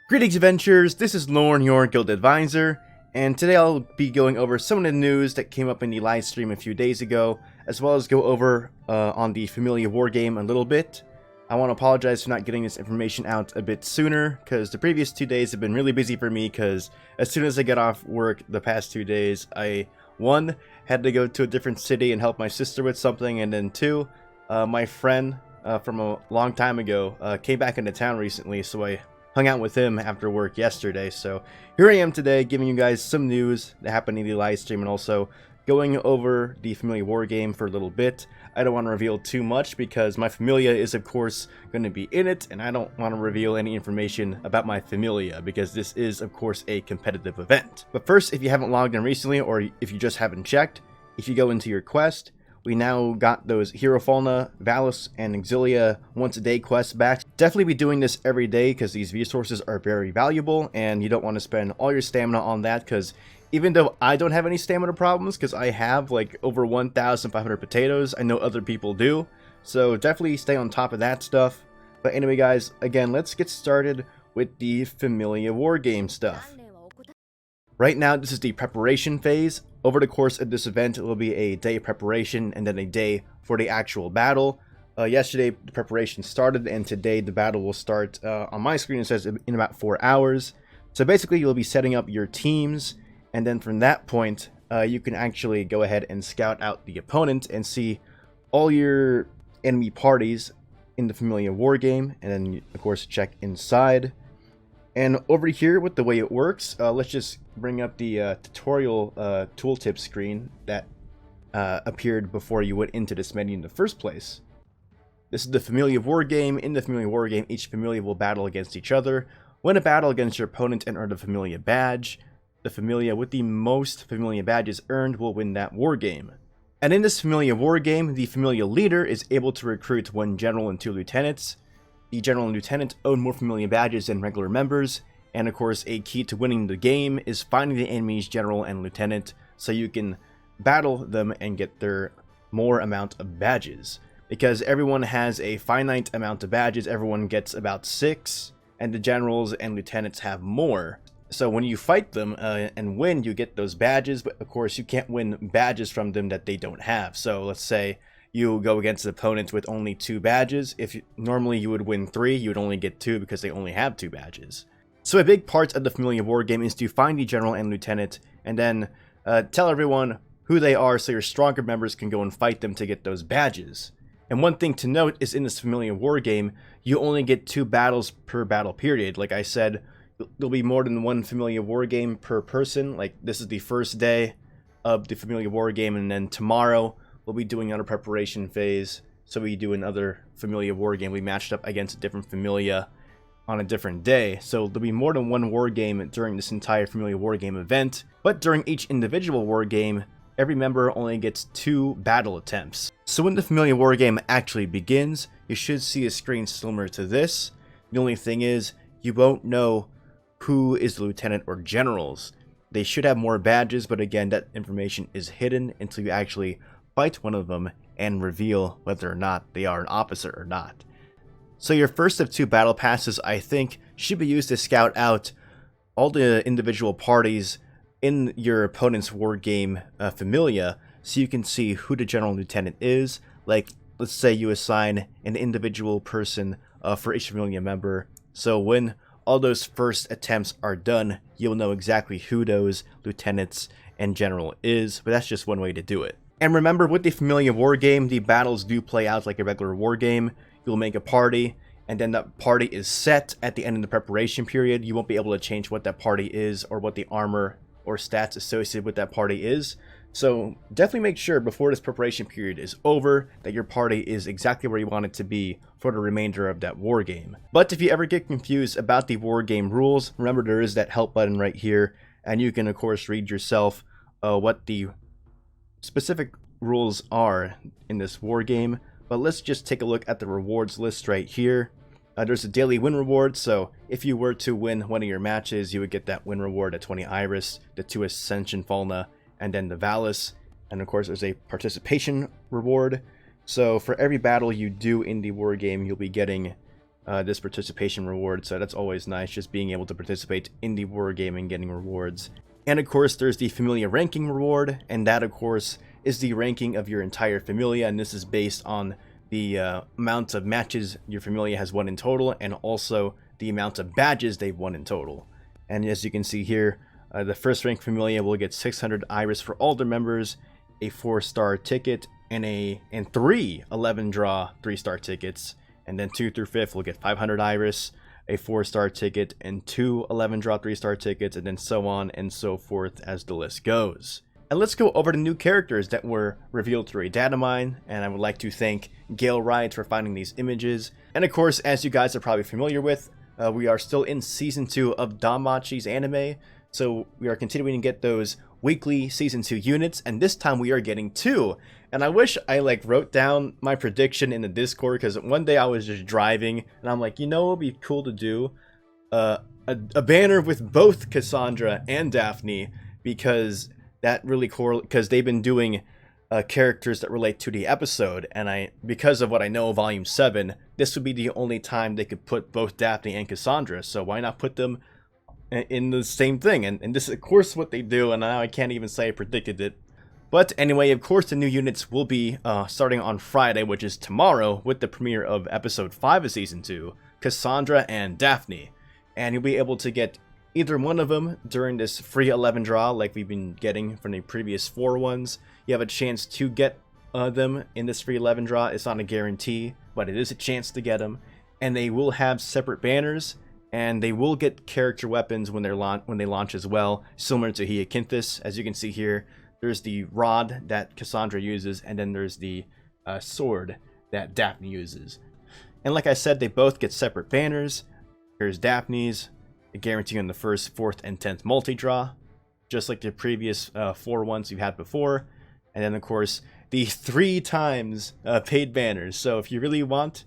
Greetings adventurers, this is Lorne, your guild advisor, and today I'll be going over some of the news that came up in the live stream a few days ago, as well as go over on the Familia War Game a little bit. I want to apologize for not getting this information out a bit sooner, because the previous 2 days have been really busy for me, because as soon as I got off work the past 2 days, I, 1, had to go to a different city and help my sister with something, and then 2, my friend from a long time ago came back into town recently, so I hung out with him after work yesterday. So here I am today giving you guys some news that happened in the live stream and also going over the Familia War Game for a little bit. I don't want to reveal too much because my Familia is of course going to be in it, and I don't want to reveal any information about my Familia because this is of course a competitive event. But first, if you haven't logged in recently or if you just haven't checked, if you go into your quest, we now got those Hero Fauna, Valus, and Exilia once a day quests back. Definitely be doing this every day because these resources are very valuable and you don't want to spend all your stamina on that, because even though I don't have any stamina problems because I have like over 1,500 potatoes, I know other people do. So definitely stay on top of that stuff. But anyway guys, again, let's get started with the Familia War Game stuff. Right now, this is the preparation phase. Over the course of this event, it will be a day of preparation and then a day for the actual battle. Yesterday, the preparation started, and today the battle will start. On my screen, it says in about 4 hours. So basically, you'll be setting up your teams, and then from that point, you can actually go ahead and scout out the opponent and see all your enemy parties in the Familia War Game, and then, of course, check inside. And over here, with the way it works, let's just bring up the tutorial tooltip screen that appeared before you went into this menu in the first place. This is the Familia War Game. In the Familia War Game, each Familia will battle against each other. Win a battle against your opponent and earn a Familia badge. The Familia with the most Familia badges earned will win that war game. And in this Familia War Game, the Familia leader is able to recruit 1 general and 2 lieutenants. The general and lieutenant own more Familia badges than regular members, and of course a key to winning the game is finding the enemy's general and lieutenant so you can battle them and get their more amount of badges. Because everyone has a finite amount of badges, everyone gets about 6, and the generals and lieutenants have more. So when you fight them and win, you get those badges, but of course you can't win badges from them that they don't have. So let's say you go against an opponent with only 2 badges. Normally you would win 3, you would only get 2 because they only have 2 badges. So a big part of the Familia War Game is to find the general and lieutenant, and then tell everyone who they are so your stronger members can go and fight them to get those badges. And one thing to note is in this Familia War Game, you only get 2 battles per battle period. Like I said, there'll be more than 1 Familia War Game per person. Like this is the first day of the Familia War Game, and then tomorrow we'll be doing another preparation phase, so we do another Familia War Game. We matched up against a different Familia on a different day, so there'll be more than 1 war game during this entire Familia War Game event. But during each individual war game, every member only gets 2 battle attempts. So when the Familia War Game actually begins, you should see a screen similar to this. The only thing is, you won't know who is the lieutenant or generals. They should have more badges, but again, that information is hidden until you actually fight one of them and reveal whether or not they are an officer or not. So your first of 2 battle passes, I think, should be used to scout out all the individual parties in your opponent's war game Familia, so you can see who the general lieutenant is. Like, let's say you assign an individual person for each Familia member, so when all those first attempts are done, you'll know exactly who those lieutenants and general is, but that's just one way to do it. And remember, with the Familia War Game, the battles do play out like a regular war game. You'll make a party, and then that party is set at the end of the preparation period. You won't be able to change what that party is or what the armor or stats associated with that party is. So definitely make sure before this preparation period is over that your party is exactly where you want it to be for the remainder of that war game. But if you ever get confused about the war game rules, remember there is that help button right here, and you can of course read yourself what the specific rules are in this war game. But let's just take a look at the rewards list right here. There's a daily win reward, so if you were to win one of your matches, you would get that win reward at 20 Iris, the 2 Ascension Fauna, and then the Valus. And of course there's a participation reward. So for every battle you do in the war game, you'll be getting this participation reward, so that's always nice, just being able to participate in the war game and getting rewards. And of course there's the Familia ranking reward, and that of course is the ranking of your entire Familia, and this is based on the amount of matches your Familia has won in total, and also the amount of badges they've won in total. And as you can see here, the first rank Familia will get 600 Iris for all their members, a 4-star ticket, and 3 11-draw 3-star tickets. And then 2 through 5th will get 500 Iris, a 4-star ticket, and 2 11-draw 3-star tickets, and then so on and so forth as the list goes. And let's go over the new characters that were revealed through a data mine, and I would like to thank Gale Wright for finding these images. And of course, as you guys are probably familiar with, we are still in Season 2 of DanMemo's anime, so we are continuing to get those weekly Season 2 units, and this time we are getting 2. And I wish I wrote down my prediction in the Discord, because one day I was just driving and I'm like, you know, it would be cool to do a banner with both Cassandra and Daphne, because that really because they've been doing characters that relate to the episode, and because of what I know of Volume 7, this would be the only time they could put both Daphne and Cassandra, so why not put them in the same thing? And this is of course what they do, and now I can't even say I predicted it. But anyway, of course the new units will be starting on Friday, which is tomorrow, with the premiere of episode 5 of Season 2, Cassandra and Daphne. And you'll be able to get either one of them during this free 11 draw like we've been getting from the previous 4 ones. You have a chance to get them in this free 11 draw. It's not a guarantee, but it is a chance to get them. And they will have separate banners, and they will get character weapons when they launch as well, similar to Hyacinthus. As you can see here, there's the rod that Cassandra uses, and then there's the sword that Daphne uses. And like I said, they both get separate banners. Here's Daphne's, a guarantee on the 1st, 4th, and 10th multi-draw, just like the previous 4 ones you've had before. And then of course, the 3 times paid banners. So if you really want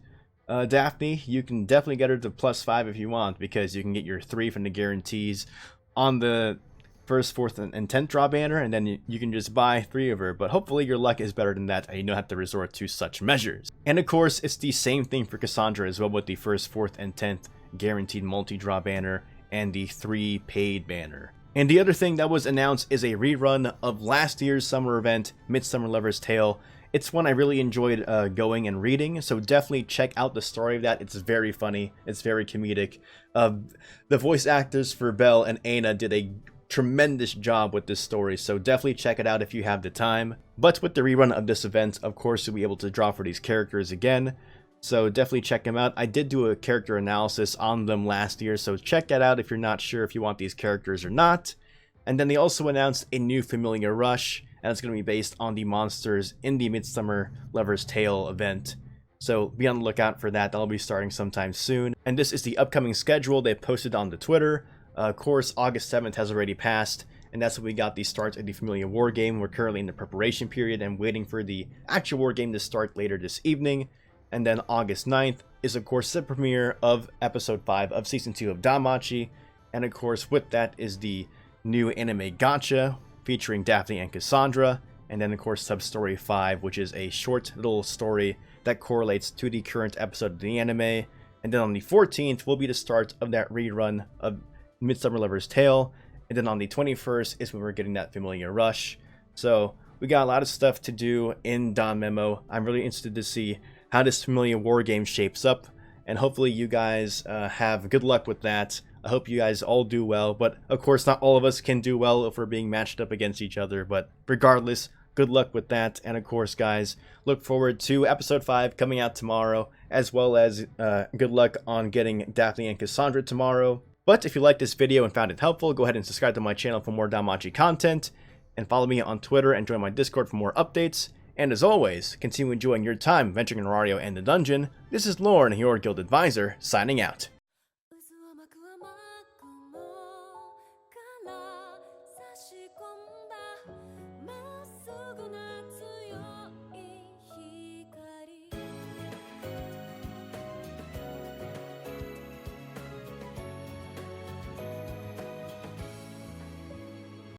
Daphne, you can definitely get her to +5 if you want, because you can get your 3 from the guarantees on the 1st, 4th, and 10th draw banner, and then you can just buy 3 of her. But hopefully your luck is better than that, and you don't have to resort to such measures. And of course, it's the same thing for Cassandra as well, with the 1st, 4th, and 10th guaranteed multi-draw banner and the 3 paid banner. And the other thing that was announced is a rerun of last year's summer event, Midsummer Lover's Tale. It's one I really enjoyed going and reading, so definitely check out the story of that. It's very funny, it's very comedic. The voice actors for Belle and Aina did a tremendous job with this story, so definitely check it out if you have the time. But with the rerun of this event, of course you'll be able to draw for these characters again, so definitely check them out. I did do a character analysis on them last year, so check that out if you're not sure if you want these characters or not. And then they also announced a new Familia Rush, and it's going to be based on the monsters in the Midsummer Lover's Tale event. So be on the lookout for that. That'll be starting sometime soon. And this is the upcoming schedule they posted on the Twitter. Of course, August 7th has already passed, and that's when we got the start of the Familia War Game. We're currently in the preparation period and waiting for the actual war game to start later this evening. And then August 9th is, of course, the premiere of episode 5 of Season 2 of DanMemo. And of course, with that is the new anime Gacha featuring Daphne and Cassandra. And then, of course, Sub-Story 5, which is a short little story that correlates to the current episode of the anime. And then on the 14th will be the start of that rerun of Midsummer Lover's Tale. And then on the 21st is when we're getting that Familia Rush. So we got a lot of stuff to do in DanMemo. I'm really interested to see how this Familia War Game shapes up, and hopefully you guys have good luck with that. I hope you guys all do well, but of course not all of us can do well if we're being matched up against each other, but regardless, good luck with that. And of course, guys, look forward to episode 5 coming out tomorrow, as well as good luck on getting Daphne and Cassandra tomorrow. But if you liked this video and found it helpful, go ahead and subscribe to my channel for more DanMemo content, and follow me on Twitter and join my Discord for more updates. And as always, continue enjoying your time venturing in Aurario and the dungeon. This is Lorne, your guild advisor, signing out.